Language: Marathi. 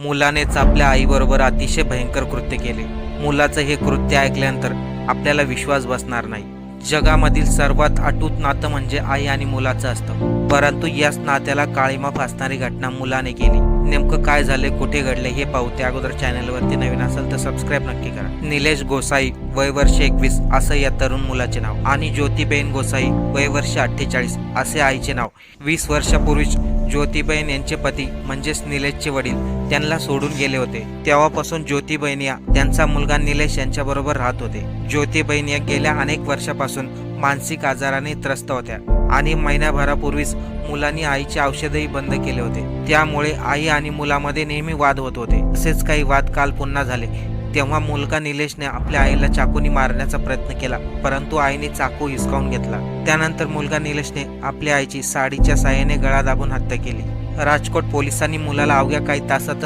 मुलानेच आपल्या आईबरोबर अतिशय भयंकर कृत्य केले। मुलाचं हे कृत्य ऐकल्यानंतर आपल्याला विश्वास बसणार नाही। जगामधील सर्वात अटूट नातं म्हणजे आई आणि मुलाचं असतं, परंतु याच नात्याला काळीमा फासणारी घटना मुलाने केली। नेमकं काय झाले, कुठे घडले हे पाहू त्या अगोदर चॅनलवरती नवीन असेल तर सबस्क्राईब नक्की करा। निलेश गोसाई वय वर्ष 21 असं या तरुण मुलाचे नाव आणि ज्योतिबेन गोसाई वय वर्ष 48 असे आईचे नाव। 20 वर्षापूर्वीच ज्योतिबेन यांचे पती म्हणजेच निलेशचे वडील त्यांना सोडून गेले होते। तेव्हापासून ज्योतिबेन या त्यांचा मुलगा निलेश यांच्याबरोबर राहत होते। ज्योतिबेन या गेल्या अनेक वर्षापासून मानसिक आजाराने त्रस्त होत्या आणि महिन्याभरापूर्वीच मुलांनी आईचे औषधही बंद केले होते। त्यामुळे आई आणि मुलामध्ये नेहमी वाद होत होते। असेच काही वाद काल पुन्हा झाले। तेव्हा मुलगा निलेशने आपल्या आईला चाकूने मारण्याचा प्रयत्न केला, परंतु आईने चाकू हिसकावून घेतला। त्यानंतर मुलगा निलेशने आपल्या आईची साडीच्या साहाय्याने गळा दाबून हत्या केली। राजकोट पोलिसांनी मुलाला अवघ्या काही तासातच